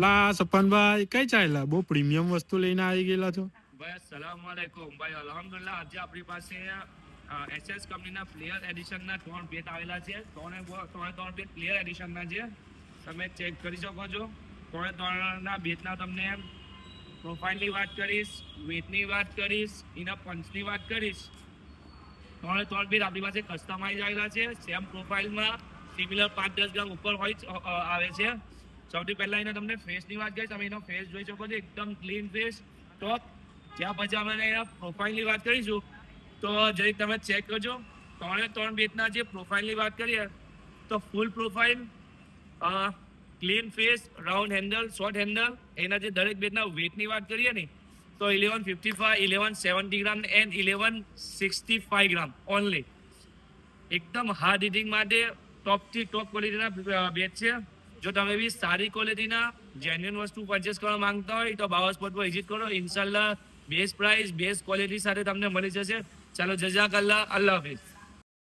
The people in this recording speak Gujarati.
લા સપનભાઈ કઈ ચાલ્યા બહુ પ્રીમિયમ વસ્તુ લઈને આવી ગયેલા છો. ભાઈ અસલામુઅલૈકુમ ભાઈ અલ્હમ્દુલિલ્લાહ. આજે આપણી પાસે એસએસ કંપનીના પ્લેયર એડિશનના 3 બેટ આવેલા છે. ત્રણે બેટ પ્લેયર એડિશનના છે. તમે ચેક કરી શકો છો. ત્રણના બેટના તમને પ્રોફાઇલની વાત કરીશ, વેટની વાત કરીશ, એના પંચની વાત કરીશ. ત્રણ બેટ આપણી પાસે કસ્ટમાઇઝ આવેલા છે. સેમ પ્રોફાઇલમાં સિમિલર 5-10 ગ્રામ ઉપર હોય આવે છે. સૌથી પહેલા એને તમને ફેસની વાત કરીશ. તમે એનો ફેસ જોઈ શકો છો, એકદમ ક્લીન ફેસ ટોપ. ત્યાં પછી અમે એના પ્રોફાઇલની વાત કરીશું તો જરીક તમે ચેક કરજો. ત્રણ બેટના જે પ્રોફાઇલની વાત કરીએ તો full profile, clean face, round handle, short handle. એના જે દરેક બેટના વેટની વાત કરીએ ને તો 1155, 1170 ગ્રામ એન્ડ 1165 ગ્રામ ઓનલી. એકદમ હાર્ડ હિટિંગ માટે ટોપથી ટોપ ક્વોલિટીના બેટ છે. જો તમે બી સારી ક્વોલિટીના જેન્યુઅન વસ્તુ પરચેસ કરવા માંગતા હોય તો બાવા સ્પોર્ટ પર વિઝિટ કરો. ઇન્શાલ્લાહ બેસ્ટ પ્રાઇસ બેસ્ટ ક્વોલિટી સાથે તમને મળી જશે. ચાલો જઝાકલ્લાહ, અલ્લાહ હાફિઝ.